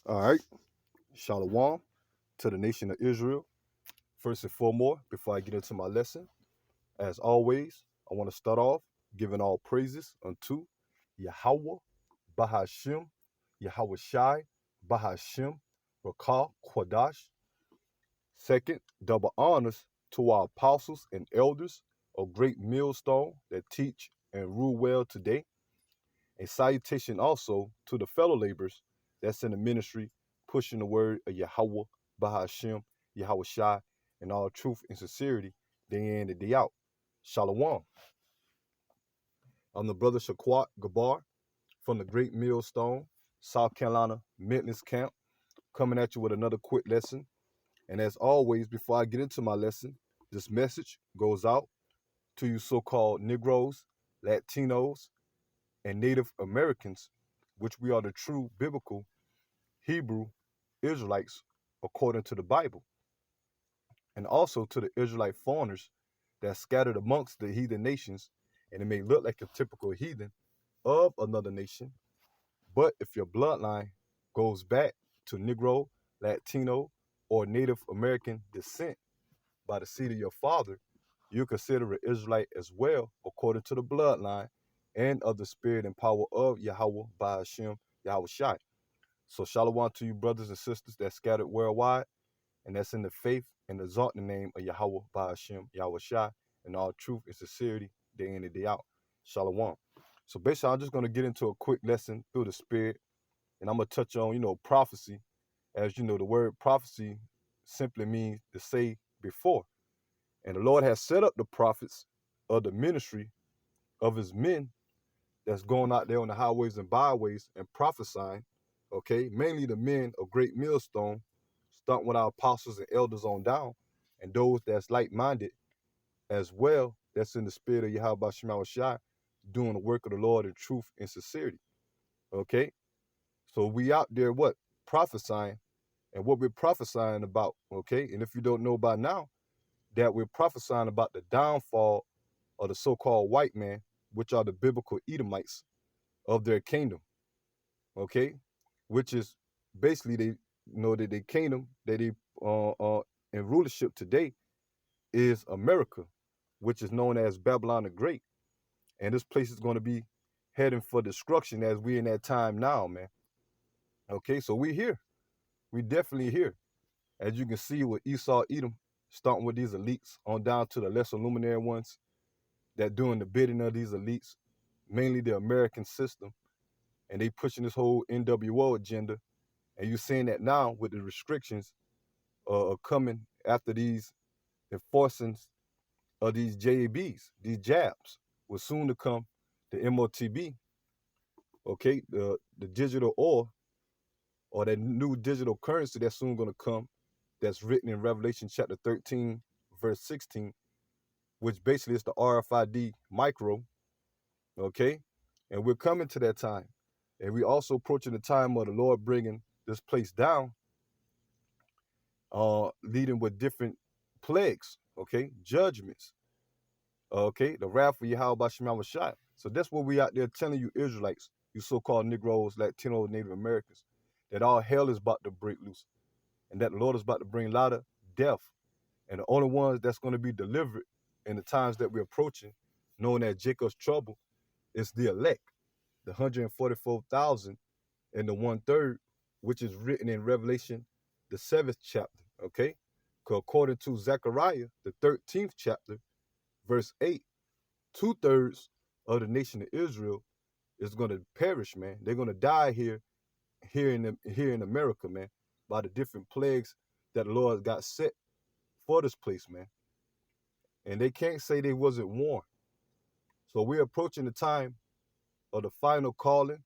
All right. Shalom to the nation of Israel. First and foremost, before I get into my lesson, as always, I want to start off giving all praises unto Yahweh, Bahashim, Yahweh Shai, Bahashim, Rakah, Quadash. Second, double honors to our apostles and elders, a great millstone that teach and rule well today. A salutation also to the fellow laborers that's in the ministry, pushing the word of Yahweh, Bahashim, Yahweh Shai, and all truth and sincerity, day in and day out. Shalom. I'm the brother Shaquat Gabar from the Great Millstone, South Carolina Maintenance Camp, coming at you with another quick lesson. And as always, before I get into my lesson, this message goes out to you so-called Negroes, Latinos, and Native Americans, which we are the true biblical Hebrew Israelites according to the Bible, and also to the Israelite foreigners that scattered amongst the heathen nations, and it may look like a typical heathen of another nation, but if your bloodline goes back to Negro, Latino, or Native American descent by the seed of your father, you consider an Israelite as well according to the bloodline and of the spirit and power of Yahweh by Hashem, Yahweh Shai. So shalom to you brothers and sisters that scattered worldwide, and that's in the faith and exalting the name of Yahweh by Hashem, Yahweh Shai, and all truth and sincerity, day in and day out. Shalom. So basically, I'm just going to get into a quick lesson through the spirit, and I'm going to touch on, prophecy. As you know, the word prophecy simply means to say before. And the Lord has set up the prophets of the ministry of his men that's going out there on the highways and byways and prophesying, okay? Mainly the men of Great Millstone, starting with our apostles and elders on down, and those that's like-minded as well, that's in the spirit of Yahweh Shema Shai, doing the work of the Lord in truth and sincerity, okay? So we out there, what? Prophesying, and what we're prophesying about, okay? And if you don't know by now, that we're prophesying about the downfall of the so-called white man, which are the biblical Edomites of their kingdom, okay? Which is basically that their kingdom that they in rulership today is America, which is known as Babylon the Great. And this place is going to be heading for destruction as we in that time now, man. Okay, so we here. We definitely here. As you can see with Esau, Edom, starting with these elites on down to the lesser luminary ones that doing the bidding of these elites, mainly the American system, and they pushing this whole NWO agenda. And you're seeing that now with the restrictions coming after these enforcings of these JABs, these jabs, will soon to come the MOTB, okay, the digital or that new digital currency that's soon going to come, that's written in Revelation chapter 13, verse 16, which basically is the RFID micro, okay? And we're coming to that time. And we're also approaching the time of the Lord bringing this place down, leading with different plagues, okay? Judgments, okay? The wrath of Yahweh Shema Shai. So that's what we out there telling you Israelites, you so-called Negroes, Latinos, Native Americans, that all hell is about to break loose and that the Lord is about to bring a lot of death. And the only ones that's going to be delivered in the times that we're approaching, knowing that Jacob's trouble, is the elect, the 144,000 and the 1/3, which is written in Revelation, the 7th chapter, okay? According to Zechariah, the 13th chapter, verse 8, 2/3 of the nation of Israel is going to perish, man. They're going to die here in America, man, by the different plagues that the Lord got set for this place, man. And they can't say they wasn't warned. So we're approaching the time of the final calling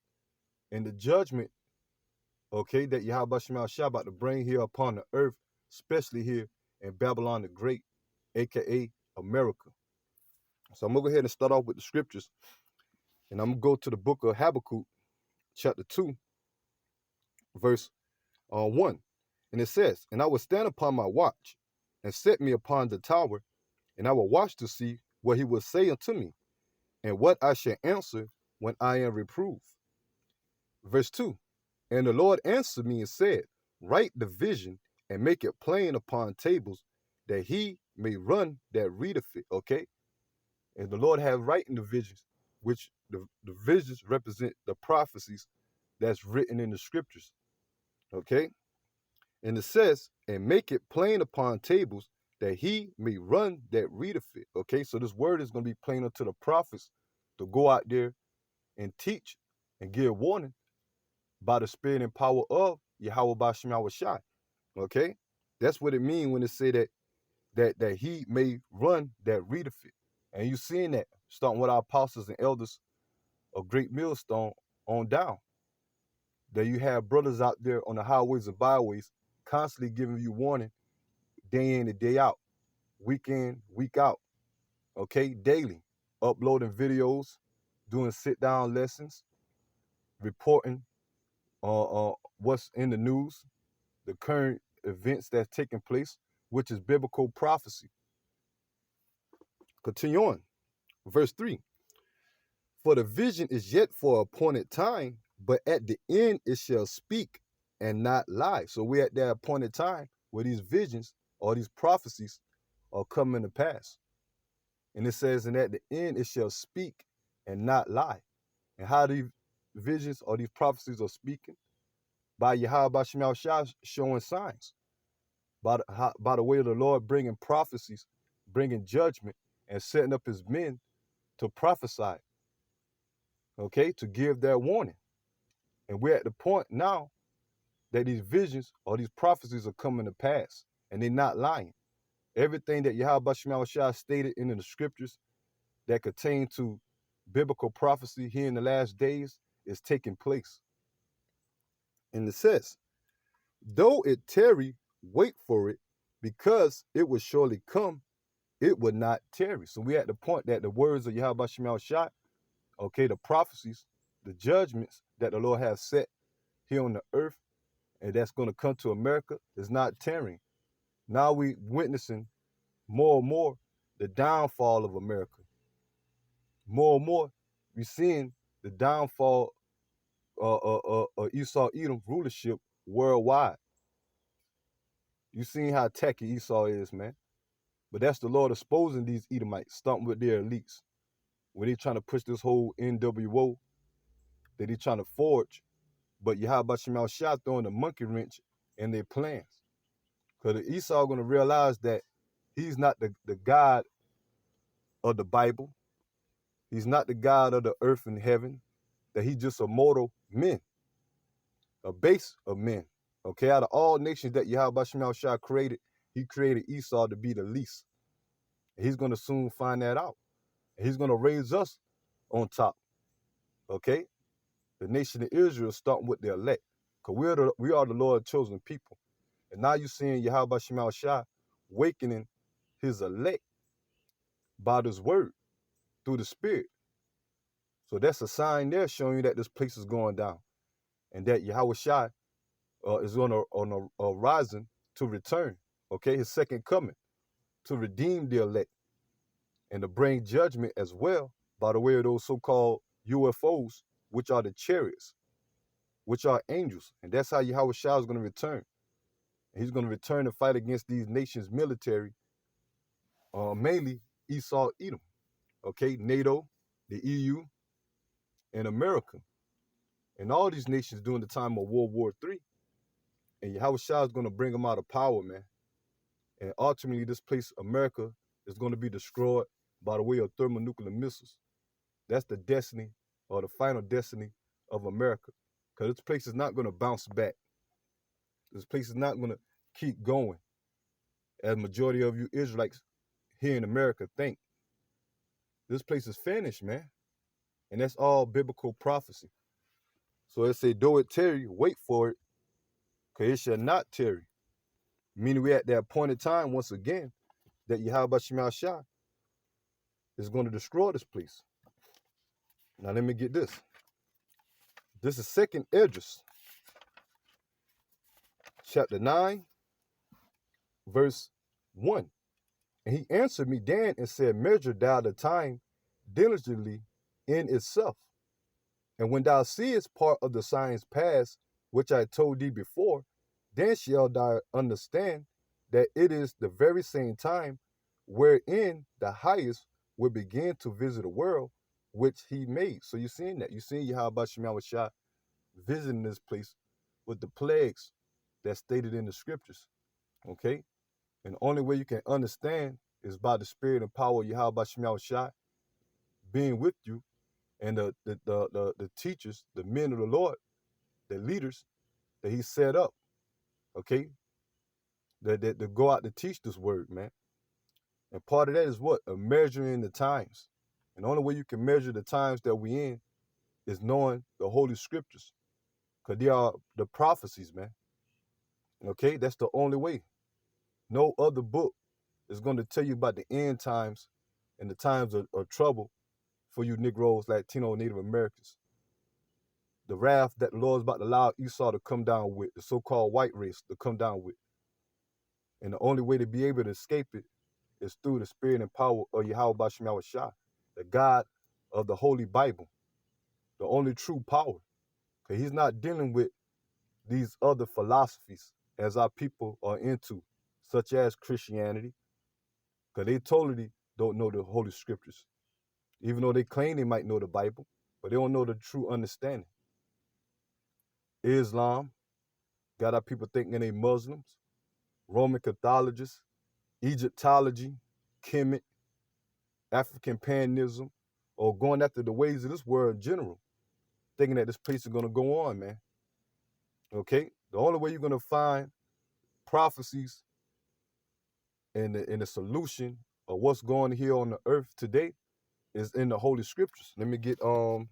and the judgment, okay, that Yahweh Shema Shah about to bring here upon the earth, especially here in Babylon the Great, aka America. So I'm gonna go ahead and start off with the scriptures, and I'm gonna go to the book of Habakkuk, chapter 2, verse 1. And it says, "And I will stand upon my watch, and set me upon the tower, and I will watch to see what he will say unto me, and what I shall answer when I am reproved." Verse 2, And the Lord answered me and said, write the vision and make it plain upon tables, that he may run that readeth it. Okay? And the Lord had writing the visions, which the visions represent the prophecies that's written in the scriptures. Okay? And it says, and make it plain upon tables, that he may run that readeth it. Okay? So this word is going to be plain unto the prophets to go out there and teach and give warning by the spirit and power of Yahweh Bashem Yahushai. Okay? That's what it means when it say that he may run that readeth it. And you seeing that starting with our apostles and elders of Great Millstone on down. That you have brothers out there on the highways and byways constantly giving you warning day in and day out, week in, week out. Okay? Daily. Uploading videos, doing sit-down lessons, reporting what's in the news, the current events that's taking place, which is biblical prophecy. Continue on. Verse 3. For the vision is yet for appointed time, but at the end it shall speak and not lie. So we're at that appointed time where these visions or these prophecies are coming to pass. And it says, and at the end it shall speak and not lie. And how these visions or these prophecies are speaking? By Yahweh Bashem Yahushua showing signs. By the way of the Lord bringing prophecies, bringing judgment, and setting up his men to prophesy. Okay, to give that warning. And we're at the point now that these visions or these prophecies are coming to pass, and they're not lying. Everything that Yahweh Bashem Yahushua stated in the scriptures that pertain to biblical prophecy here in the last days is taking place. And it says, though it tarry, wait for it, because it will surely come, it would not tarry. So we're at the point that the words of Yahweh Bashem Yahushua, okay, the prophecies, the judgments that the Lord has set here on the earth, and that's going to come to America, is not tarrying. Now we witnessing more and more the downfall of America. More and more we seeing the downfall of Esau Edom rulership worldwide. You seen how tacky Esau is, man. But that's the Lord exposing these Edomites, starting with their elites. When they trying to push this whole NWO that they trying to forge, but Yahweh Bashem Yahushua throwing the monkey wrench in their plans. Because Esau going to realize that he's not the God of the Bible. He's not the God of the earth and heaven. That he's just a mortal man, a base of men. Okay, out of all nations that Yahweh Bashem Yahushua created, he created Esau to be the least. And he's going to soon find that out. And he's going to raise us on top. Okay? The nation of Israel starting with the elect. Because we are the Lord's chosen people. And now you're seeing Yahweh Bashem Yahushua awakening his elect by this word, through the spirit. So that's a sign there showing you that this place is going down. And that Yahweh Shai is on a horizon to return. Okay, his second coming to redeem the elect and to bring judgment as well by the way of those so-called UFOs, which are the chariots, which are angels. And that's how Yahweh Shai is going to return. And he's going to return to fight against these nations' military, mainly Esau, Edom, okay, NATO, the EU, and America, and all these nations during the time of World War III. And Yahweh Shai is going to bring them out of power, man. And ultimately, this place, America, is going to be destroyed by the way of thermonuclear missiles. That's the destiny, or the final destiny of America. Because this place is not going to bounce back. This place is not going to keep going, as majority of you Israelites here in America think. This place is finished, man. And that's all biblical prophecy. So it say, though it tarry, wait for it, because it shall not tarry. Meaning we at that appointed time, once again, that Yahweh Bashem Yahushua is going to destroy this place. Now let me get this. This is 2nd Esdras, chapter 9, verse 1. And he answered me then and said, measure thou the time diligently in itself. And when thou seest part of the signs pass, which I told thee before, then shalt thou understand that it is the very same time wherein the highest will begin to visit the world which he made. So you're seeing that. You're seeing Yahweh Shema Shah visiting this place with the plagues that's stated in the scriptures. Okay? And the only way you can understand is by the spirit and power of Yahweh Shema Shah being with you, and the teachers, the men of the Lord, the leaders that he set up, okay, that go out to teach this word, man. And part of that is what? Measuring the times. And the only way you can measure the times that we in is knowing the Holy Scriptures. Because they are the prophecies, man. Okay? That's the only way. No other book is going to tell you about the end times and the times of trouble for you Negroes, Latino, Native Americans. The wrath that the Lord is about to allow Esau to come down with, the so-called white race to come down with. And the only way to be able to escape it is through the spirit and power of Yahweh Shema Shah, the God of the Holy Bible, the only true power. Because he's not dealing with these other philosophies as our people are into, such as Christianity, because they totally don't know the Holy Scriptures. Even though they claim they might know the Bible, but they don't know the true understanding. Islam got our people thinking they Muslims, Roman Catholicism, Egyptology, Kemet, African paganism, or going after the ways of this world in general, thinking that this place is going to go on, man. Okay? The only way you're going to find prophecies and the solution of what's going here on the earth today is in the Holy Scriptures. Let me go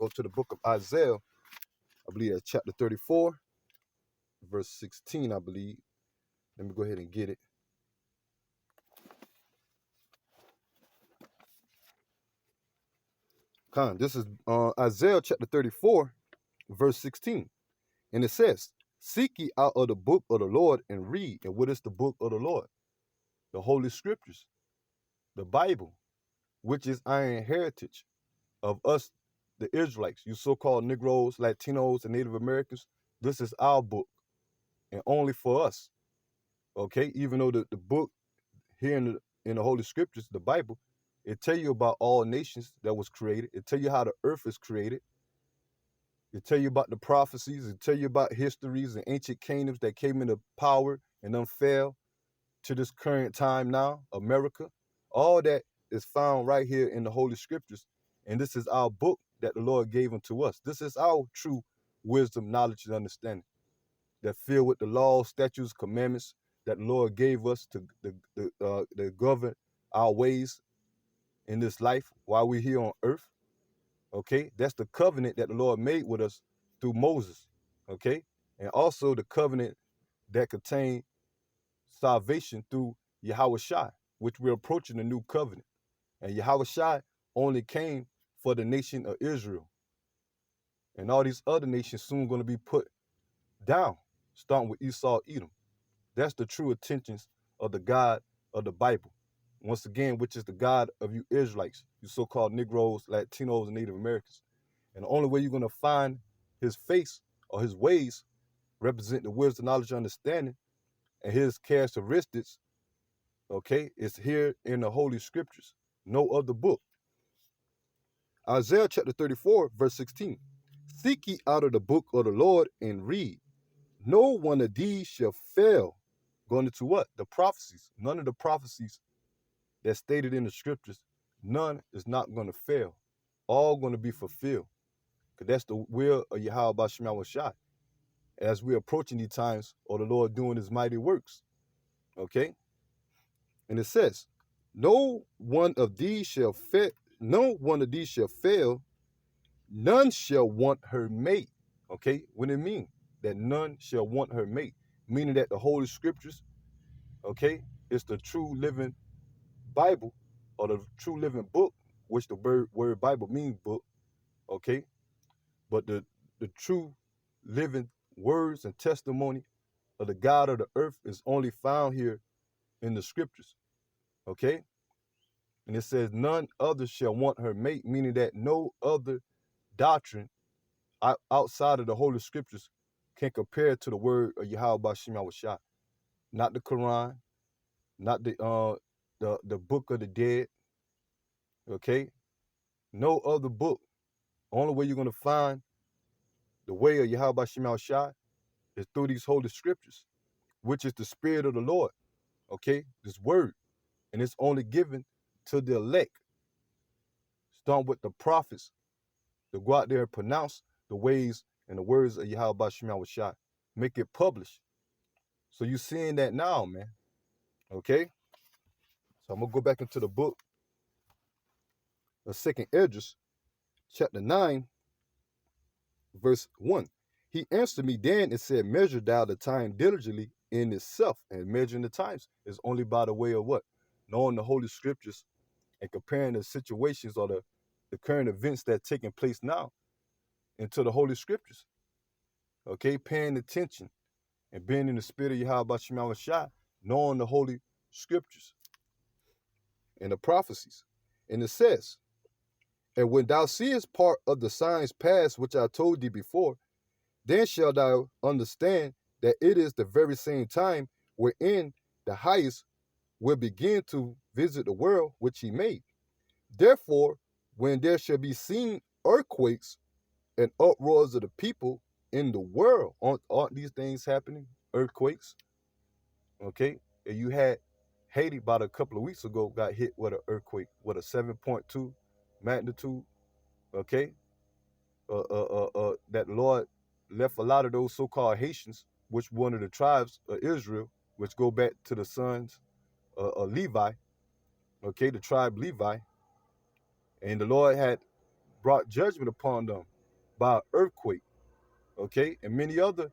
to the book of Isaiah. I believe that's chapter 34, verse 16, I believe. Let me go ahead and get it. This is Isaiah chapter 34, verse 16. And it says, seek ye out of the book of the Lord and read. And what is the book of the Lord? The Holy Scriptures, the Bible, which is our heritage of us, the Israelites, you so-called Negroes, Latinos, and Native Americans. This is our book, and only for us. Okay, even though the book here in the Holy Scriptures, the Bible, it tell you about all nations that was created. It tell you how the earth is created. It tell you about the prophecies. It tell you about histories and ancient kingdoms that came into power and then fell to this current time now, America. All that is found right here in the Holy Scriptures. And this is our book that the Lord gave unto us. This is our true wisdom, knowledge, and understanding that filled with the laws, statutes, commandments that the Lord gave us to govern our ways in this life while we're here on earth. Okay, that's the covenant that the Lord made with us through Moses. Okay, and also the covenant that contained salvation through Yahweh Shai, which we're approaching the new covenant. And Yahweh Shai only came for the nation of Israel. And all these other nations soon going to be put down, starting with Esau, Edom. That's the true intentions of the God of the Bible. Once again, which is the God of you Israelites, you so-called Negroes, Latinos, and Native Americans. And the only way you're going to find his face or his ways represent the wisdom, knowledge, understanding, and his characteristics, okay, is here in the Holy Scriptures. No other book. Isaiah chapter 34, verse 16. Seek ye out of the book of the Lord and read. No one of these shall fail. Going into what? The prophecies. None of the prophecies that's stated in the scriptures, none is not going to fail. All going to be fulfilled. Because that's the will of Yahweh Shema Shai. As we're approaching these times of the Lord doing his mighty works. Okay? And it says, no one of these shall fail, none shall want her mate. Okay? What do it mean? That none shall want her mate. Meaning that the Holy Scriptures, okay, is the true living Bible, or the true living book, which the word Bible means book, okay? But the true living words and testimony of the God of the earth is only found here in the scriptures, okay? And it says, none other shall want her mate, meaning that no other doctrine outside of the Holy Scriptures can compare to the word of Yahweh Shem Yahushua. Not the Quran, not the book of the dead. Okay? No other book. Only way you're gonna find the way of Yahweh Shem Yahushua is through these holy scriptures, which is the spirit of the Lord. Okay? This word. And it's only given to the elect. Starting with the prophets to go out there and pronounce the ways and the words of Yahweh Shem Yahushua. Make it published. So you're seeing that now, man. Okay? So I'm gonna go back into the book of 2nd Esdras, chapter 9, verse 1. He answered me then and said, measure thou the time diligently in itself. And measuring the times is only by the way of what? Knowing the holy scriptures and comparing the situations or the current events that are taking place now into the holy scriptures. Okay, paying attention and being in the spirit of Yahweh Shem Shai, knowing the holy scriptures and the prophecies. And it says, and when thou seest part of the signs past which I told thee before, then shalt thou understand that it is the very same time wherein the highest will begin to visit the world which he made. Therefore, when there shall be seen earthquakes and uproars of the people in the world, aren't these things happening? Earthquakes, okay? And you had Haiti about a couple of weeks ago got hit with an earthquake with a 7.2 magnitude, okay? That Lord left a lot of those so-called Haitians, which one of the tribes of Israel, which go back to the sons of Levi, okay, the tribe Levi, and the Lord had brought judgment upon them by an earthquake, okay, and many other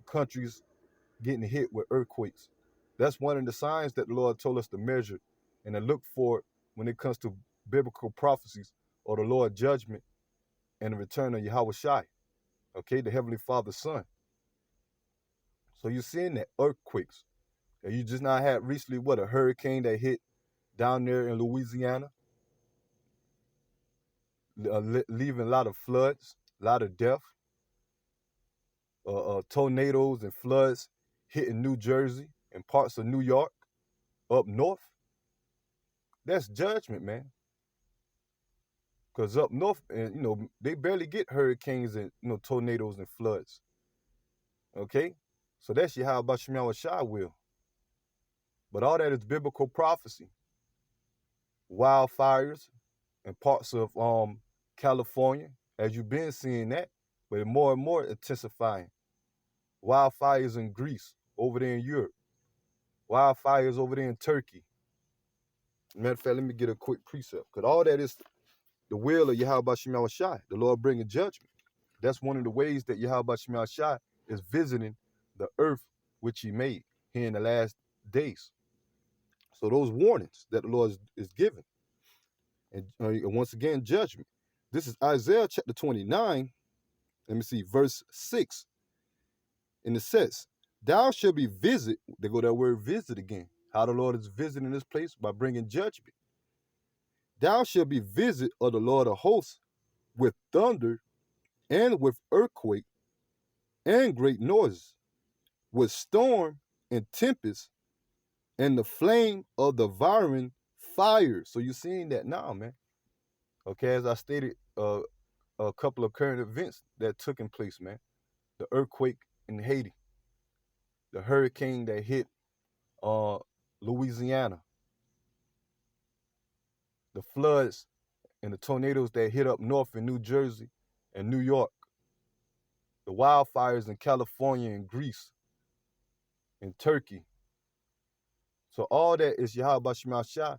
countries getting hit with earthquakes. That's one of the signs that the Lord told us to measure and to look for when it comes to biblical prophecies or the Lord's judgment and the return of Yahweh Shai, okay, the Heavenly Father's Son. So you're seeing that earthquakes. And you just not had recently, a hurricane that hit down there in Louisiana, leaving a lot of floods, a lot of death, tornadoes and floods hitting New Jersey and parts of New York up north. That's judgment, man. Because up north, and they barely get hurricanes and tornadoes and floods. Okay? So that's Yahweh Shem Yahushua will. But all that is biblical prophecy. Wildfires in parts of California, as you've been seeing that, but more and more intensifying. Wildfires in Greece, over there in Europe. Wildfires over there in Turkey. Matter of fact, let me get a quick precept. Because all that is the will of Yahweh Shem Yahushua, the Lord bringing judgment. That's one of the ways that Yahweh Shem Yahushua is visiting the earth which he made here in the last days. So those warnings that the Lord is giving. And once again, judgment. This is Isaiah chapter 29, let me see, verse 6. And it says, thou shalt be visit, they go that word visit again. How the Lord is visiting this place? By bringing judgment. Thou shalt be visit of the Lord of hosts with thunder and with earthquake and great noises, with storm and tempest and the flame of the devouring fire. So you're seeing that now, man. Okay, as I stated, a couple of current events that took in place, man. The earthquake in Haiti, the hurricane that hit Louisiana, the floods and the tornadoes that hit up north in New Jersey and New York, the wildfires in California and Greece and Turkey. So all that is Yahweh Shem Shai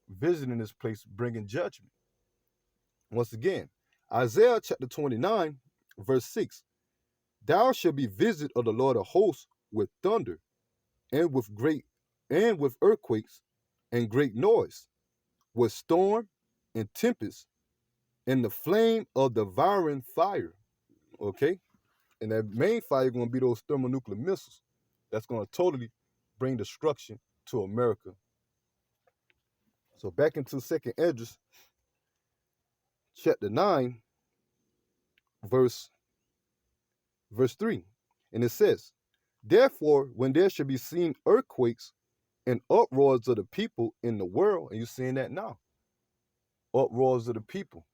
visiting this place, bringing judgment. Once again, Isaiah chapter 29, verse 6. Thou shalt be visited of the Lord of hosts with thunder and with earthquakes and great noise, with storm and tempest and the flame of devouring fire. Okay? And that main fire going to be those thermonuclear missiles. That's going to totally bring destruction to America. So back into 2nd Esdras, chapter 9, verse Verse 3. And it says, therefore, when there should be seen earthquakes and uproars of the people in the world, and you're seeing that now, uproars of the people,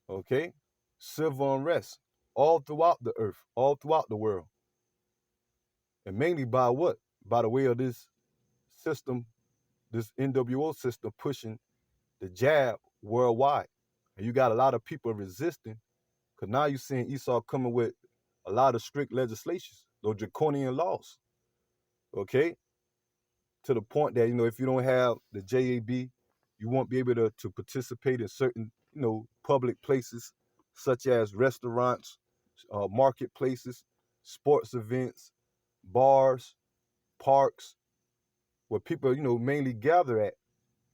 okay? Civil unrest all throughout the earth, all throughout the world. And mainly by what? By the way of this system, this NWO system pushing the jab worldwide. And you got a lot of people resisting, because now you're seeing Esau coming with a lot of strict legislations, those draconian laws, okay? To the point that, if you don't have the JAB, you won't be able to participate in certain, public places, such as restaurants, marketplaces, sports events, bars, parks, where people, mainly gather at,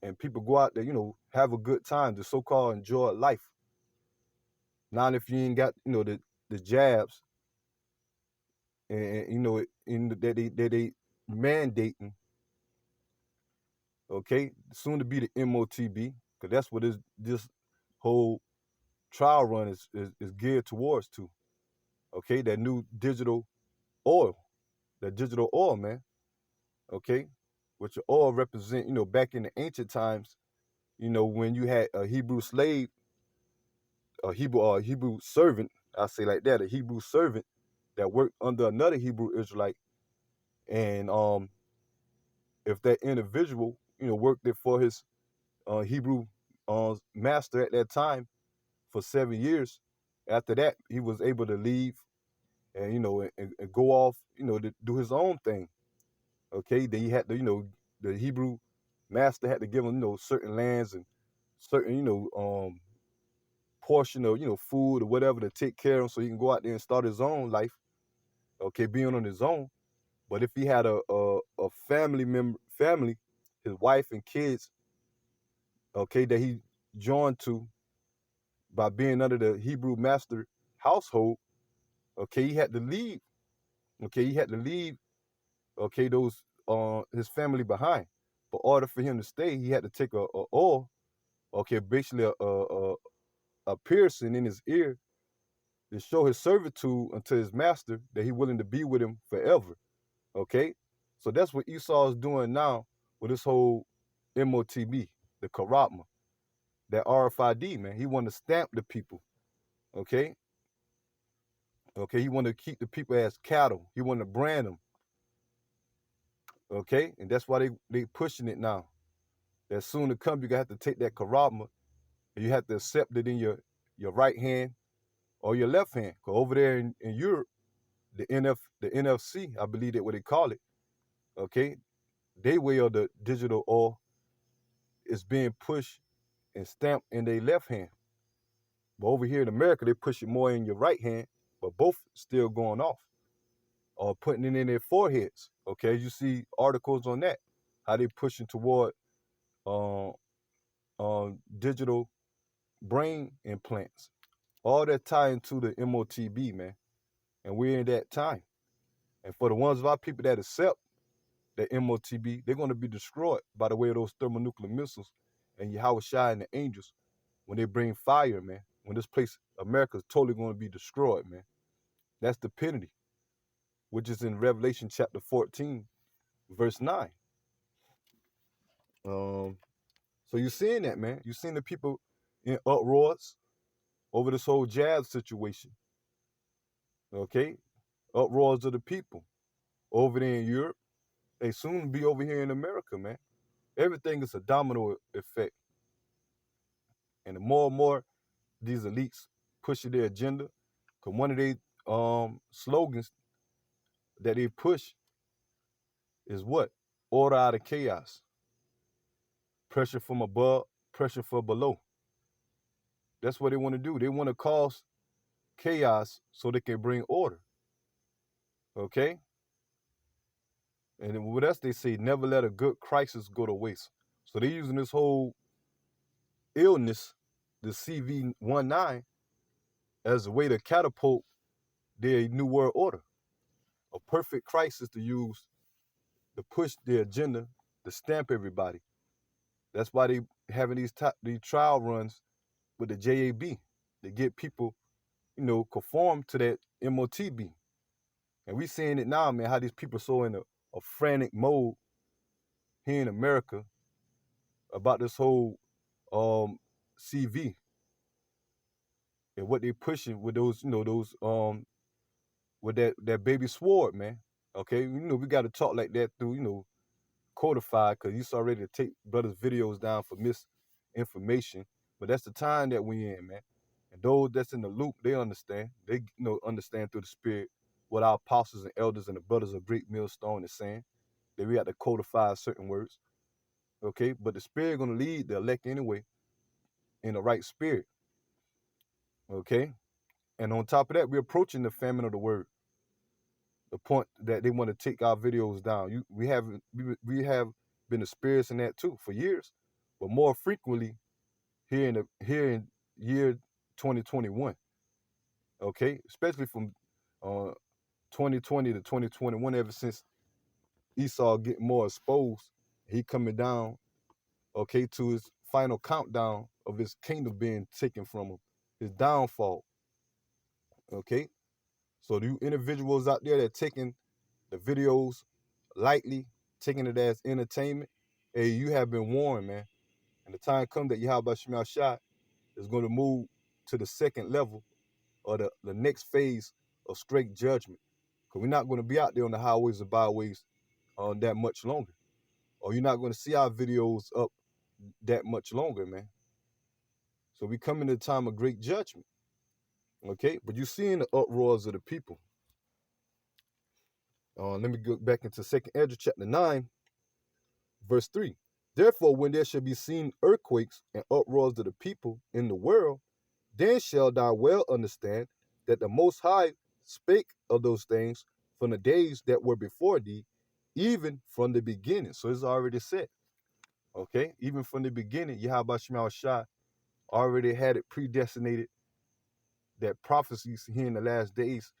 and people go out there, have a good time, the so-called enjoy life. Now, if you ain't got, the jabs, and that they mandating, okay, soon to be the MOTB, because that's what this whole trial run is geared towards to. Okay, that new digital oil, man. Okay, which your oil represent, back in the ancient times, when you had a Hebrew slave, a Hebrew servant, I say like that, a Hebrew servant that worked under another Hebrew Israelite, and if that individual, worked it for his Hebrew master at that time for 7 years, after that he was able to leave and and go off, to do his own thing. Okay, then he had to, the Hebrew master had to give him, certain lands and certain, portion of, food or whatever to take care of him so he can go out there and start his own life, okay, being on his own. But if he had a family, his wife and kids, okay, that he joined to by being under the Hebrew master household, okay, he had to leave. Okay, he had to leave, okay, those his family behind. But in order for him to stay, he had to take a oil, okay, basically a piercing in his ear to show his servitude unto his master that he willing to be with him forever. Okay? So that's what Esau is doing now with this whole MOTB, the Karatma, that RFID, man. He want to stamp the people. Okay? Okay, he want to keep the people as cattle. He want to brand them. Okay? And that's why they pushing it now. That soon to come, you're gonna have to take that Karatma and you have to accept it in your right hand or your left hand. Cause over there in Europe, the NFC, I believe that's what they call it. Okay, they way of the digital oil is being pushed and stamped in their left hand. But over here in America, they push it more in your right hand, but both still going off or putting it in their foreheads. Okay, you see articles on that, how they pushing toward uh, digital brain implants. All that tie into the MOTB, man. And we're in that time. And for the ones of our people that accept the MOTB, they're going to be destroyed by the way of those thermonuclear missiles and Yahweh Shai and the angels when they bring fire, man. When this place, America, is totally going to be destroyed, man. That's the penalty, which is in Revelation chapter 14, verse 9. So you're seeing that, man. You're seeing the people in uproars over this whole jab situation, okay? Uproars of the people over there in Europe. They soon be over here in America, man. Everything is a domino effect. And the more and more these elites pushing their agenda, because one of their slogans that they push is what? Order out of chaos. Pressure from above, pressure from below. That's what they want to do. They want to cause chaos so they can bring order. Okay? And with us, they say, never let a good crisis go to waste. So they're using this whole illness, the CV-19, as a way to catapult their new world order. A perfect crisis to use to push their agenda, to stamp everybody. That's why they having these trial runs with the JAB to get people conform to that MOTB. And we seeing it now, man, how these people so in a frantic mode here in America about this whole CV and what they pushing with those, with that baby sword, man. Okay, we got to talk like that through, codified, because you saw ready to take brothers' videos down for misinformation. But that's the time that we in, man. And those that's in the loop, they understand. They understand through the spirit what our apostles and elders and the brothers of Great Millstone is saying. That we have to codify certain words. Okay, but the spirit gonna lead the elect anyway in the right spirit. Okay, and on top of that, we're approaching the famine of the word. The point that they want to take our videos down. We have been experiencing that too for years, but more frequently here in year 2021. Okay, especially from 2020 to 2021, ever since Esau getting more exposed, he coming down, okay, to his final countdown of his kingdom being taken from him, his downfall. Okay, so you individuals out there that taking the videos lightly, taking it as entertainment, hey, you have been warned, man. And the time comes that Yahweh Shema Shai is going to move to the second level or the next phase of straight judgment. Because we're not going to be out there on the highways and byways that much longer. Or you're not going to see our videos up that much longer, man. So we come into a time of great judgment. Okay? But you're seeing the uproars of the people. Let me go back into 2nd Ezra chapter 9, verse 3. Therefore, when there shall be seen earthquakes and uproars of the people in the world, then shall thou well understand that the Most High spake of those things from the days that were before thee, even from the beginning. So it's already said. Okay? Even from the beginning, Yahweh Shema Shai already had it predestinated that prophecies here in the last days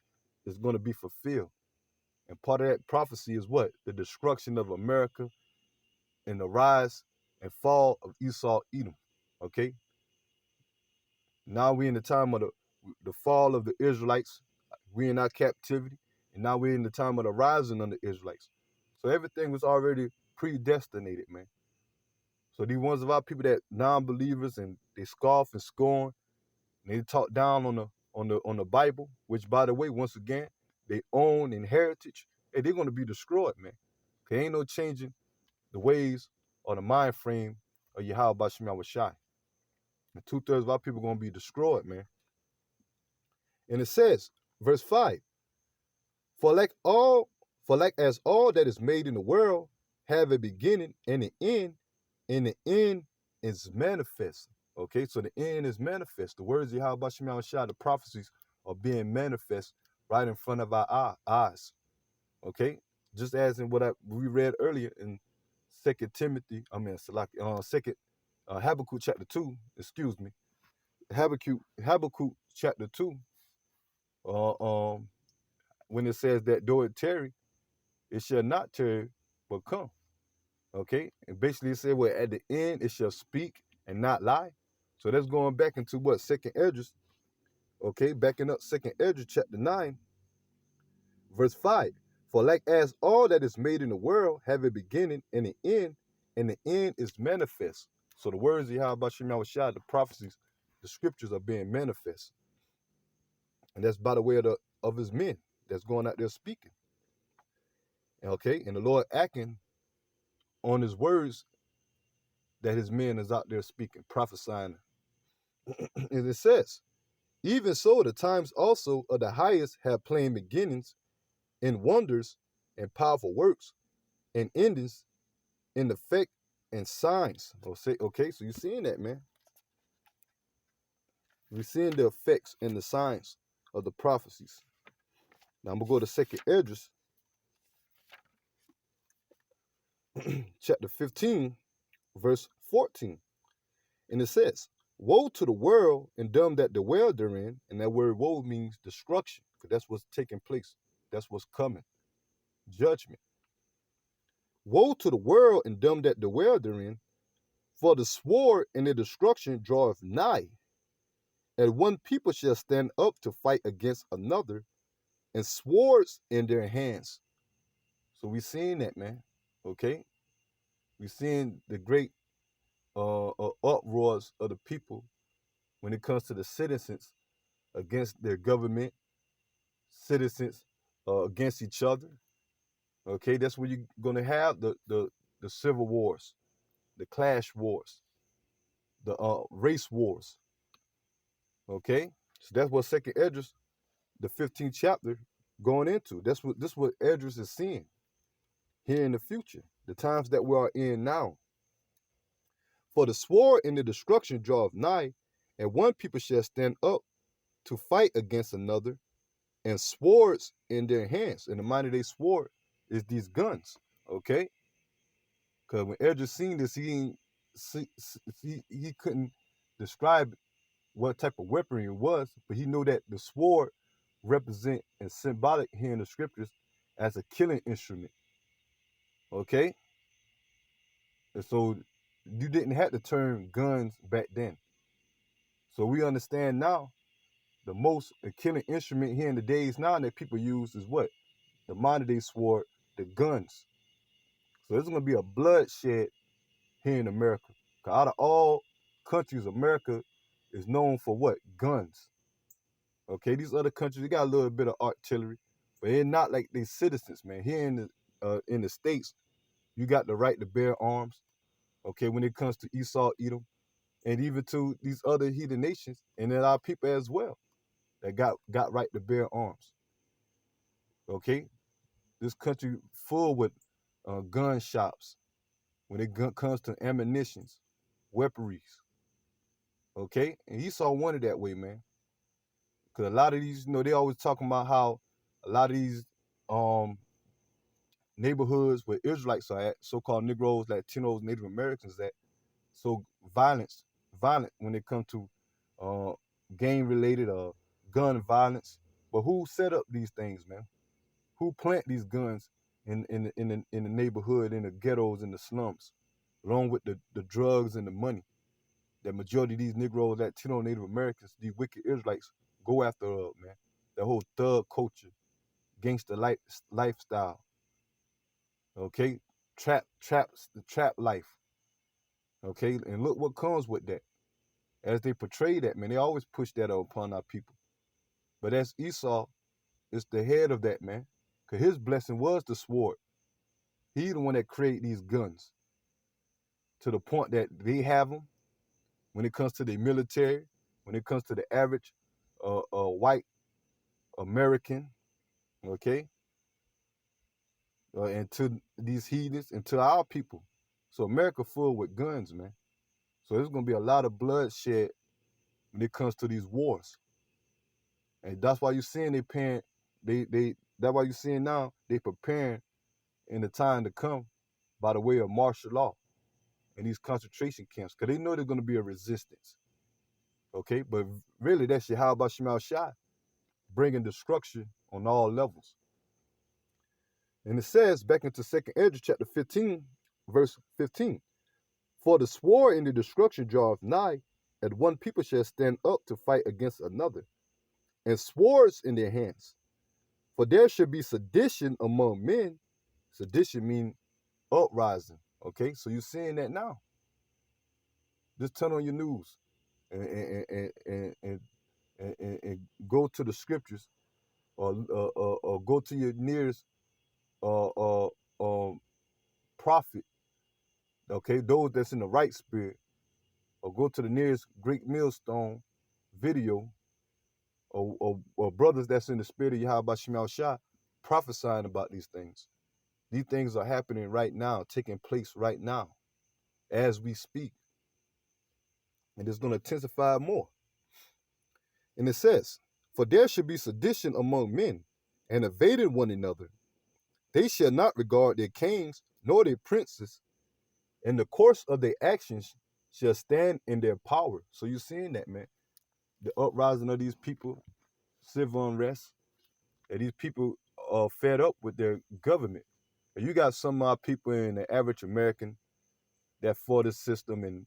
is going to be fulfilled. And part of that prophecy is what? The destruction of America and the rise and fall of Esau, Edom. Okay? Now we're in the time of the fall of the Israelites. We're in our captivity. And now we're in the time of the rising of the Israelites. So everything was already predestinated, man. So these ones of our people that non-believers and they scoff and scorn, and they talk down on the Bible, which by the way, once again, they own in heritage, hey, they're gonna be destroyed, man. There ain't no changing the ways or the mind frame of Yahweh Shema Shai. And 2/3 of our people are gonna be destroyed, man. And it says, verse 5, for like as all that is made in the world have a beginning and the end is manifest. Okay, so the end is manifest. The words of Yahweh Shema Shai, the prophecies are being manifest right in front of our eyes. Okay, just as in what we read earlier in Second Habakkuk chapter 2. Excuse me, Habakkuk chapter 2. When it says that though it tarry, it shall not tarry, but come. Okay, and basically it said, well, at the end it shall speak and not lie. So that's going back into what? 2nd Ezra. Okay, backing up 2nd Ezra chapter 9, verse 5. For like as all that is made in the world have a beginning and the end is manifest. So the words of Yahweh Shema Shai, the prophecies, the scriptures are being manifest. And that's by the way of his men that's going out there speaking. Okay, and the Lord acting on his words that his men is out there speaking, prophesying. And it says, even so, the times also of the highest have plain beginnings in wonders and powerful works and endings in effect and signs. Okay, so you're seeing that, man. We're seeing the effects and the signs of the prophecies. Now I'm going to go to 2nd Ezra, chapter 15, verse 14. And it says, woe to the world and them that dwell therein. And that word woe means destruction, because that's what's taking place. That's what's coming. Judgment. Woe to the world and them that dwell therein, for the sword and the destruction draweth nigh, And one people shall stand up to fight against another, and swords in their hands. So we seeing that, man. Okay, we seeing the great uproars of the people when it comes to the citizens against their government, citizens against each other. Okay, that's where you're gonna have the civil wars, the clash wars, the race wars. Okay, so that's what Second Esdras, the 15th chapter, going into. This what Esdras is seeing here in the future, the times that we are in now. For the sword and the destruction draweth nigh, and one people shall stand up to fight against another, and swords in their hands. And the mighty day sword is these guns. Okay, because when Esdras seen this, he couldn't describe what type of weaponry it was, but he knew that the sword represent and symbolic here in the scriptures as a killing instrument. Okay, and so you didn't have to turn guns back then. So we understand now the most killing instrument here in the days now that people use is what? The modern day sword, the guns. So there's gonna be a bloodshed here in America. 'Cause out of all countries, America is known for what? Guns. Okay, these other countries, they got a little bit of artillery, but they're not like they citizens, man. Here in the States, you got the right to bear arms. Okay, when it comes to Esau, Edom, and even to these other heathen nations, and then our people as well, that got right to bear arms. Okay, this country full with gun shops when it comes to ammunitions, weaponries. Okay, and Esau wanted that way, man. Because a lot of these, they always talking about how a lot of these um neighborhoods where Israelites are at, so-called Negroes, Latinos, Native Americans, that so violent when it comes to uh gang-related gun violence. But who set up these things, man? Who plant these guns in the neighborhood, in the ghettos, in the slums, along with the drugs and the money? The majority of these Negroes, Latino, Native Americans, these wicked Israelites go after, man. The whole thug culture, gangster lifestyle. Okay, the trap life. Okay, and look what comes with that. As they portray that, man, they always push that upon our people. But as Esau is the head of that, man, because his blessing was the sword. He the one that created these guns to the point that they have them when it comes to the military, when it comes to the average white American, okay, and to these heathens and to our people. So America full with guns, man. So there's gonna be a lot of bloodshed when it comes to these wars, and that's why you're seeing that's why you're seeing now they preparing in the time to come by the way of martial law in these concentration camps, because they know there's gonna be a resistance. Okay, but really that's Yahweh Shemal Shai bringing destruction on all levels. And it says back into Second Esdras chapter 15, verse 15. For the sword in the destruction draweth nigh, and one people shall stand up to fight against another, and swords in their hands. For there should be sedition among men. Sedition mean uprising. Okay, so you're seeing that now. Just turn on your news and go to the scriptures, or go to your nearest uh, uh, um, prophet. Okay, those that's in the right spirit, or go to the nearest Great Millstone video, or brothers that's in the spirit of Yahweh Shemal Shah prophesying about these things. These things are happening right now, taking place right now as we speak. And it's going to intensify more. And it says, for there should be sedition among men, and evading one another. They shall not regard their kings nor their princes, and the course of their actions shall stand in their power. So you're seeing that, man. The uprising of these people, civil unrest, and these people are fed up with their government. And you got some of our people in the average American that for the system and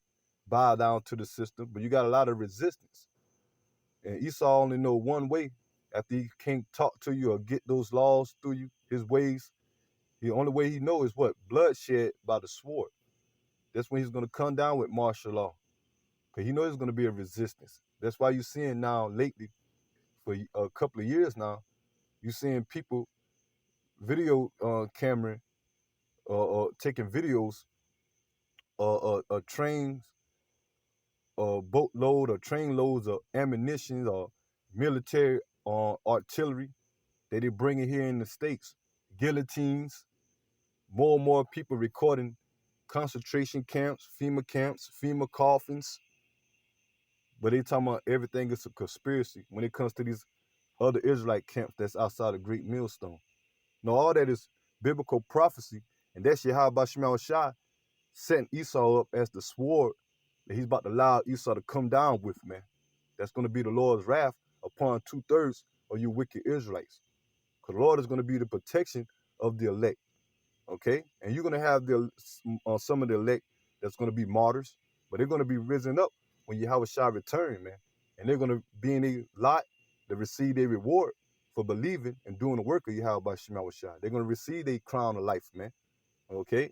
bow down to the system, but you got a lot of resistance. And Esau only know one way. After he can't talk to you or get those laws through you, his ways, the only way he know is what? Bloodshed by the sword. That's when he's going to come down with martial law. Because he knows there's going to be a resistance. That's why you're seeing now lately, for a couple of years now, you're seeing people video camera taking videos trains, boatload or train loads of ammunition or military artillery that they bring in here in the States. Guillotines, more and more people recording concentration camps, FEMA coffins. But they talking about everything is a conspiracy when it comes to these other Israelite camps that's outside of Great Millstone. No, all that is biblical prophecy, and that's Yahweh Shema Shai setting Esau up as the sword that he's about to allow Esau to come down with, man. That's going to be the Lord's wrath upon 2/3 of you wicked Israelites. Because the Lord is going to be the protection of the elect, okay? And you're going to have some of the elect that's going to be martyrs, but they're going to be risen up when Yahweh Shai return, man. And they're going to be in a lot to receive their reward for believing and doing the work of Yahweh Shema Shai. They're going to receive a crown of life, man, okay?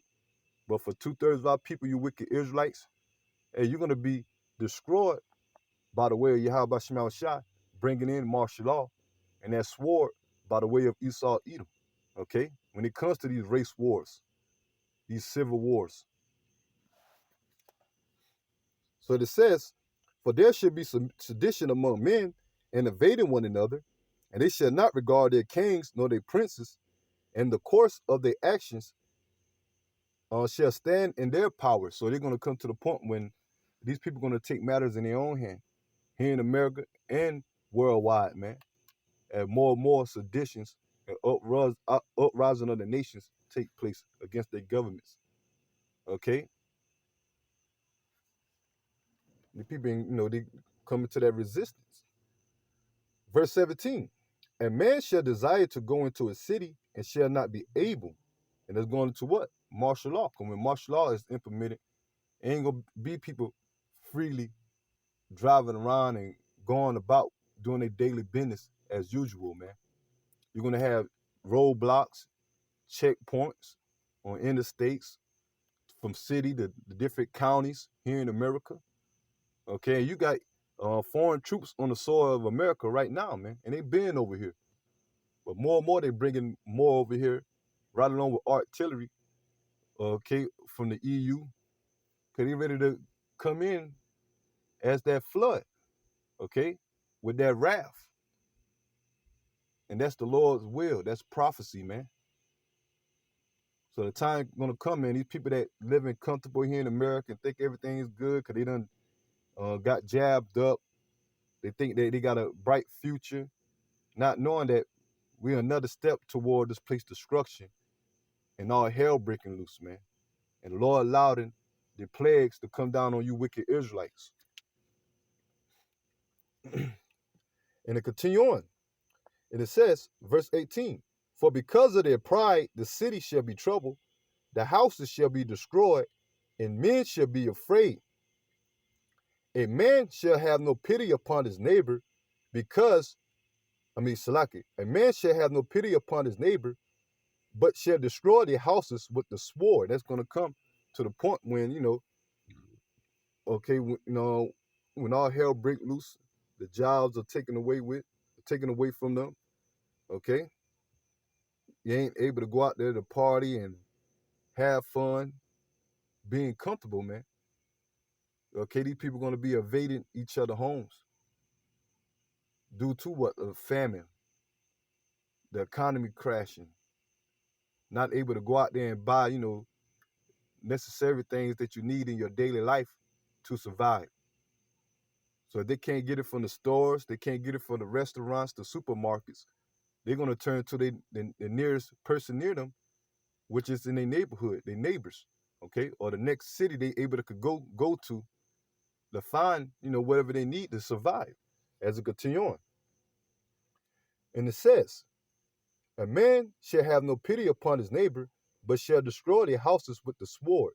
But for 2/3 of our people, you wicked Israelites, hey, you're going to be destroyed by the way of Yahweh Shema Shai, bringing in martial law, and that sword by the way of Esau Edom, okay? When it comes to these race wars, these civil wars. So it says, for there should be some sedition among men and invading one another, and they shall not regard their kings nor their princes, and the course of their actions shall stand in their power. So they're going to come to the point when these people are going to take matters in their own hand here in America and worldwide, man. And more seditions and uprising of the nations take place against their governments. Okay? The people, they come into that resistance. Verse 17, and man shall desire to go into a city and shall not be able. And that's going into what? Martial law. Because when martial law is implemented, it ain't going to be people freely driving around and going about doing their daily business as usual, man. You're going to have roadblocks, checkpoints on interstates from city to the different counties here in America. Okay, you got foreign troops on the soil of America right now, man, and they've been over here. But more and more, they're bringing more over here, right along with artillery, okay, from the EU, because they're ready to come in as that flood, okay, with that wrath. And that's the Lord's will. That's prophecy, man. So the time gonna come, man, these people that living comfortable here in America and think everything is good because they done got jabbed up. They think they got a bright future, not knowing that we're another step toward this place destruction and all hell breaking loose, man. And the Lord allowed the plagues to come down on you wicked Israelites. And it continue on. And it says, verse 18, for because of their pride, the city shall be troubled, the houses shall be destroyed, and men shall be afraid. A man shall have no pity upon his neighbor Salaki, a man shall have no pity upon his neighbor, but shall destroy their houses with the sword. That's going to come to the point when, okay, when all hell break loose, the jobs are taken away from them, okay? You ain't able to go out there to party and have fun, being comfortable, man. Okay, these people are going to be evading each other's homes due to what? A famine, the economy crashing, not able to go out there and buy, necessary things that you need in your daily life to survive. So if they can't get it from the stores, they can't get it from the restaurants, the supermarkets, they're going to turn to the nearest person near them, which is in their neighborhood, their neighbors, okay? Or the next city they able to go to find, whatever they need to survive as it continue on. And it says, a man shall have no pity upon his neighbor, but shall destroy their houses with the sword.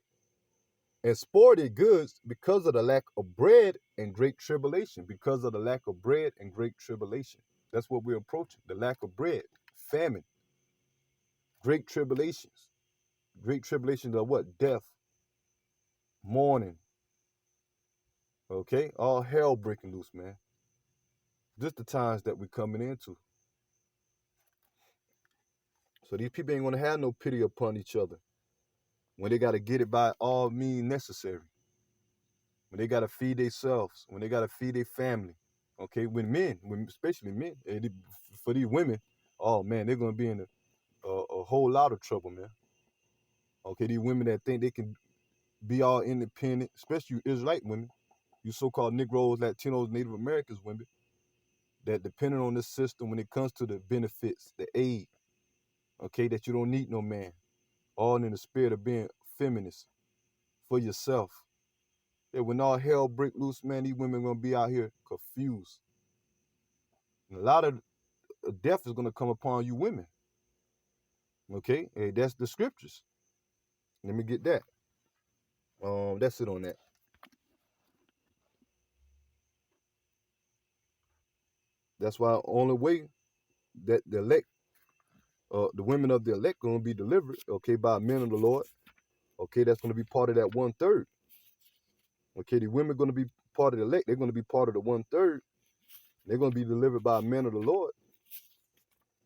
and spoil their goods because of the lack of bread and great tribulation. Because of the lack of bread and great tribulation. That's what we're approaching. The lack of bread, famine, great tribulations. Great tribulations are what? Death, mourning. Okay? All hell breaking loose, man. Just the times that we're coming into. So these people ain't gonna have no pity upon each other when they gotta get it by all means necessary. When they gotta feed themselves, when they gotta feed their family. Okay, especially men, for these women, oh man, they're gonna be in a whole lot of trouble, man. Okay, these women that think they can be all independent, especially you Israelite women, you so-called Negroes, Latinos, Native Americans women, that depending on this system when it comes to the benefits, the aid, okay, that you don't need no man, all in the spirit of being feminist for yourself. Yeah, when all hell break loose, man, these women gonna be out here confused. And a lot of death is gonna come upon you women. Okay, hey, that's the scriptures. Let me get that. That's it on that. That's why only way that the elect, the women of the elect, gonna be delivered. Okay, by men of the Lord. Okay, that's gonna be part of that 1/3. Okay, the women gonna be part of the elect. They're gonna be part of the 1/3. They're gonna be delivered by men of the Lord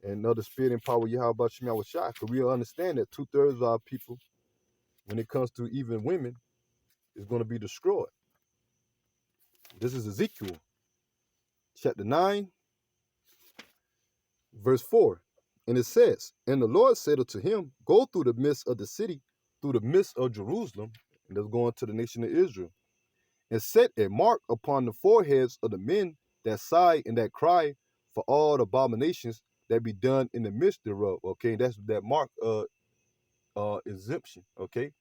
and other spirit and power. Yahweh Shema Shai. Because we understand that 2/3 of our people, when it comes to even women, is going to be destroyed. This is Ezekiel chapter 9, verse 4. And it says, and the Lord said unto him, go through the midst of the city, through the midst of Jerusalem, and that's going to the nation of Israel, and set a mark upon the foreheads of the men that sigh and that cry for all the abominations that be done in the midst thereof. Okay, that's that mark exemption. Okay,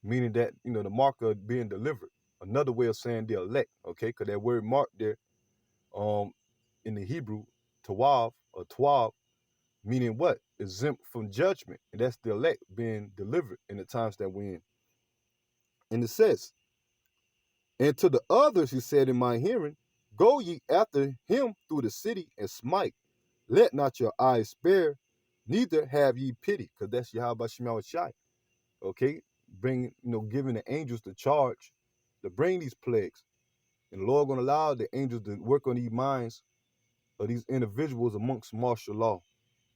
meaning that the mark of being delivered. Another way of saying the elect. Okay, because that word mark there, in the Hebrew, tawab or twab, meaning what? Exempt from judgment. And that's the elect being delivered in the times that we're in. And it says, and to the others he said in my hearing, go ye after him through the city and smite. Let not your eyes spare, neither have ye pity. Because that's Yahweh Shema Shai. Okay? Giving the angels the charge to bring these plagues. And the Lord gonna allow the angels to work on these minds of these individuals amongst martial law,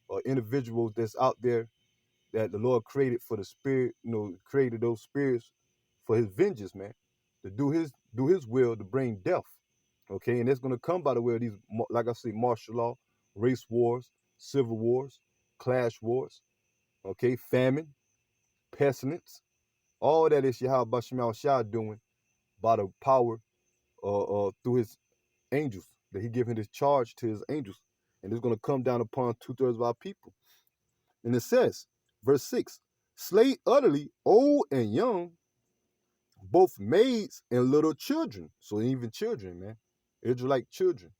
or individuals that's out there that the Lord created for the spirit, created those spirits for his vengeance, man, to do his will to bring death. Okay, and that's gonna come by the way of these, like I say, martial law, race wars, civil wars, clash wars, okay, famine, pestilence, all that is Yahweh Shema Shai doing by the power through his angels, that he given his charge to his angels. And it's going to come down upon 2/3 of our people. And it says, verse 6, slay utterly old and young, both maids and little children. So even children, man. Israelite children.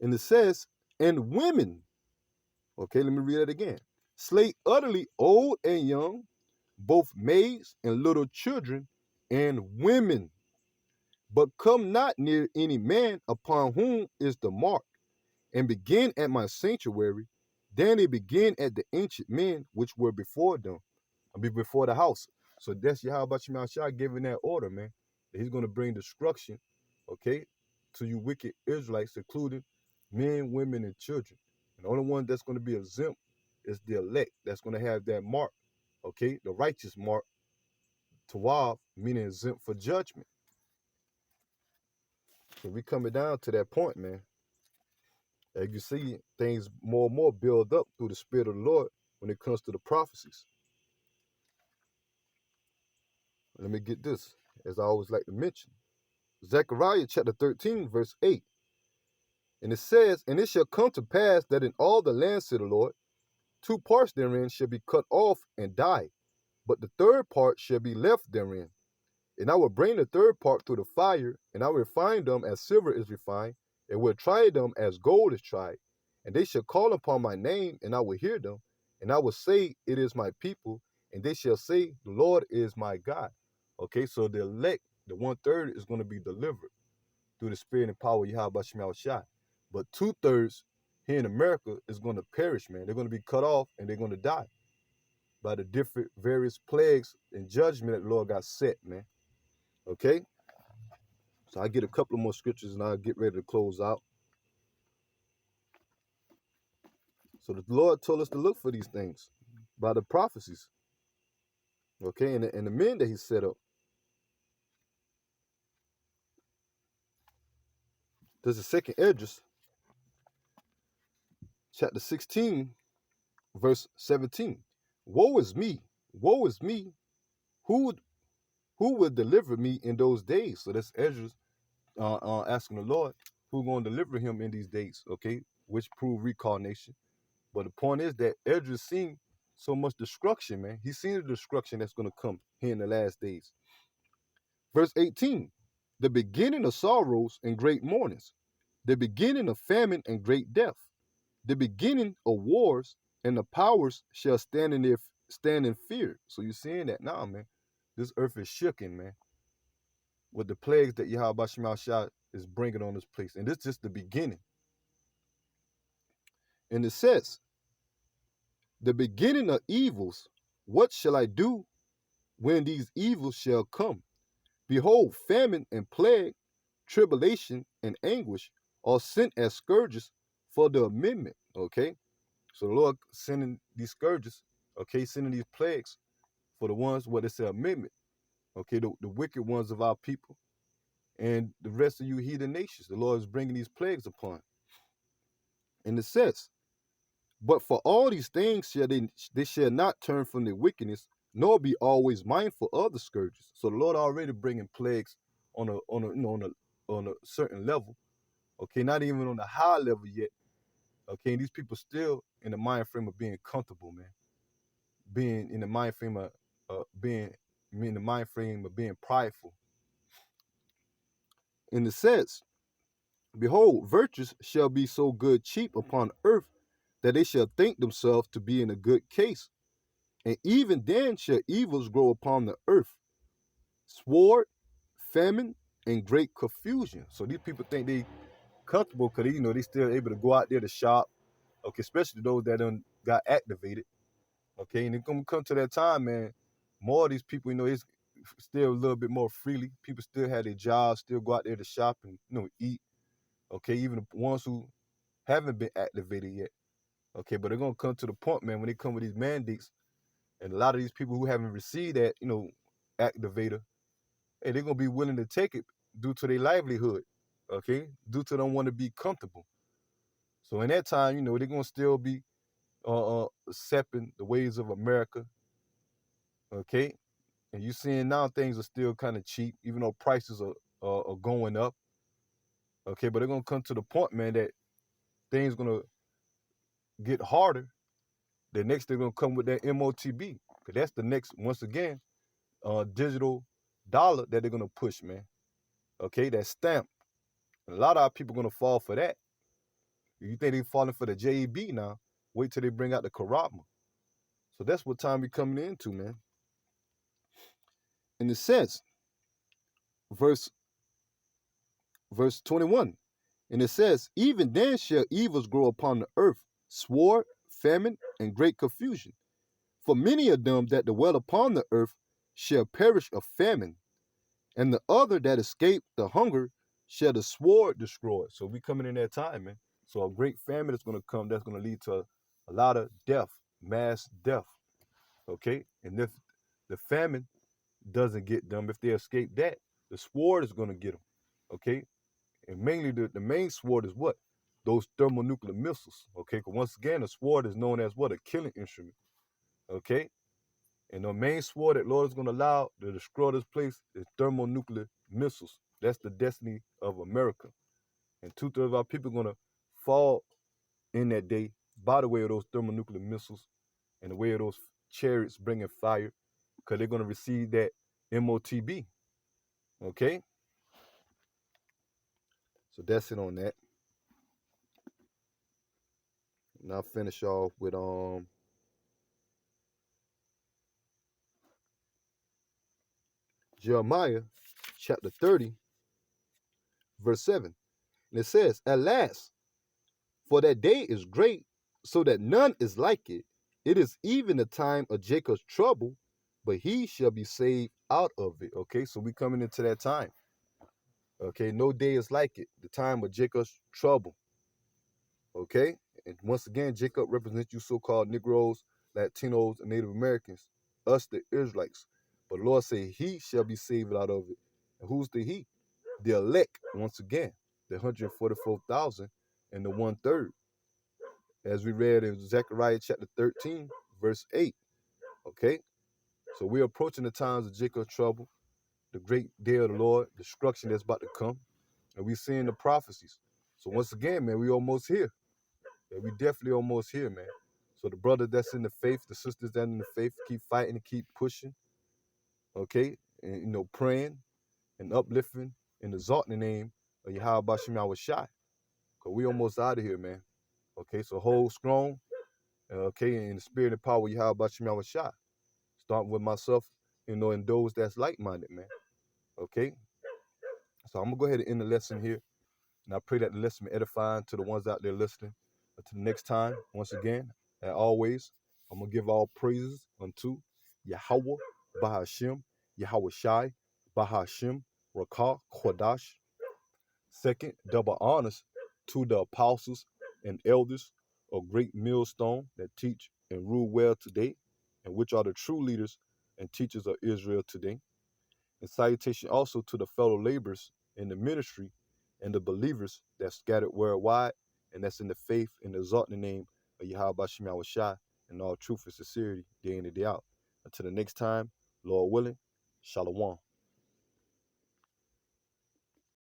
And it says, and women. Okay, let me read that again. Slay utterly old and young, both maids and little children, and women. But come not near any man upon whom is the mark, and begin at my sanctuary. Then they begin at the ancient men which were before them, before the house. So that's Yahweh Shema Shai giving that order, man. That he's going to bring destruction, okay, to you wicked Israelites, including men, women, and children. And the only one that's going to be exempt is the elect. That's going to have that mark, okay, the righteous mark, Tawab, meaning exempt for judgment. So we coming down to that point, man. As you see, things more and more build up through the Spirit of the Lord when it comes to the prophecies. Let me get this, as I always like to mention. Zechariah chapter 13, verse 8. And it says, and it shall come to pass that in all the land, said the Lord, 2 parts therein shall be cut off and die, but the 3rd part shall be left therein. And I will bring the 3rd part through the fire, and I will refine them as silver is refined, and will try them as gold is tried. And they shall call upon my name, and I will hear them, and I will say, it is my people, and they shall say, the Lord is my God. Okay, so the elect, the 1/3 is going to be delivered through the spirit and power of Yahweh Shema Shai. But 2/3 here in America is going to perish, man. They're going to be cut off and they're going to die by the different various plagues and judgment that the Lord got set, man. Okay? So I get a couple of more scriptures and I'll get ready to close out. So the Lord told us to look for these things by the prophecies. Okay, and the men that he set up. There's the second Esdras, chapter 16, verse 17. Woe is me, woe is me, who would who will deliver me in those days? So that's Esdras asking the Lord who's going to deliver him in these days, okay, which prove reincarnation. But the point is that Esdras seen so much destruction, man. He's seen the destruction that's going to come here in the last days. Verse 18, the beginning of sorrows and great mournings, the beginning of famine and great death, the beginning of wars, and the powers shall stand in fear. So you're seeing that now, man. This earth is shooken, man, with the plagues that Yahweh Shema Shai is bringing on this place. And this is just the beginning. And it says, the beginning of evils, what shall I do when these evils shall come? Behold, famine and plague, tribulation and anguish are sent as scourges for the amendment. Okay? So the Lord sending these scourges, okay, sending these plagues for the ones where it's an amendment. Okay, the wicked ones of our people and the rest of you heathen nations. The Lord is bringing these plagues upon. And it says, but for all these things shall they shall not turn from their wickedness, nor be always mindful of the scourges. So the Lord already bringing plagues on a certain level. Okay, not even on a high level yet. Okay, and these people still in the mind frame of being comfortable, man. Being in the mind frame of being in the mind frame of being prideful. And it says, behold, virtues shall be so good cheap upon earth that they shall think themselves to be in a good case. And even then shall evils grow upon the earth, sword, famine, and great confusion. So these people think they comfortable because they still able to go out there to shop. Okay, especially those that done got activated. Okay, and it's gonna come to that time, man. More of these people, it's still a little bit more freely. People still have their jobs, still go out there to shop and eat. Okay, even the ones who haven't been activated yet. Okay, but they're gonna come to the point, man, when they come with these mandates, and a lot of these people who haven't received that, activator, hey, they're gonna be willing to take it due to their livelihood. Okay, due to them want to be comfortable. So in that time, they're gonna still be accepting the ways of America. Okay, and you seeing now things are still kind of cheap, even though prices are going up. Okay, but they're gonna come to the point, man, that things gonna get harder. The next they're gonna come with that MOTB, because that's the next, once again, digital dollar that they're gonna push, man. Okay, that stamp. And a lot of our people gonna fall for that. You think they falling for the JEB now? Wait till they bring out the Karatma. So that's what time we coming into, man. And it says, verse 21, and it says, even then shall evils grow upon the earth, sword, famine, and great confusion. For many of them that dwell upon the earth shall perish of famine, and the other that escape the hunger shall the sword destroy. So we coming in that time, man. So a great famine is going to come that's going to lead to a lot of death, mass death. Okay, and if the famine doesn't get them, if they escape that, the sword is going to get them. Okay, and mainly the main sword is what? Those thermonuclear missiles. Okay, because once again, the sword is known as what? A killing instrument. Okay, and the main sword that Lord is going to allow to destroy this place is thermonuclear missiles. That's the destiny of America. And 2/3 of our people are going to fall in that day by the way of those thermonuclear missiles and the way of those chariots bringing fire, because they're going to receive that MOTB. Okay? So that's it on that. And I'll finish off with Jeremiah chapter 30, verse 7. And it says, "At last, for that day is great, so that none is like it. It is even the time of Jacob's trouble, but he shall be saved out of it." Okay, so we coming into that time. Okay, no day is like it. The time of Jacob's trouble. Okay, and once again, Jacob represents you so-called Negroes, Latinos, and Native Americans, us the Israelites. But Lord say he shall be saved out of it. And who's the he? The elect, once again, the 144,000 and the 1/3. As we read in Zechariah chapter 13, verse 8. Okay, so we're approaching the times of Jacob's trouble, the great day of the Lord, destruction that's about to come, and we seeing the prophecies. So once again, man, we almost here. Yeah, we definitely almost here, man. So the brother that's in the faith, the sisters that in the faith, keep fighting and keep pushing, okay, and praying and uplifting and exalting the name of Yahweh Shem Shai. Cause we almost out of here, man. Okay, so hold strong, okay, in the spirit and power of Yahweh Shem Shai. Starting with myself, and those that's like-minded, man. Okay, so I'm gonna go ahead and end the lesson here. And I pray that the lesson be edifying to the ones out there listening. Until next time, once again, as always, I'm going to give all praises unto Yahweh, Bahashem, Yahweh Shai, Bahashem, Rakah, Kodash. Second, double honors to the apostles and elders of great millstone that teach and rule well today, and which are the true leaders and teachers of Israel today. And salutation also to the fellow laborers in the ministry and the believers that's scattered worldwide, and that's in the faith and the exalting name of Yahweh Shem Shai in all truth and sincerity, day in and day out. Until the next time, Lord willing, Shalom.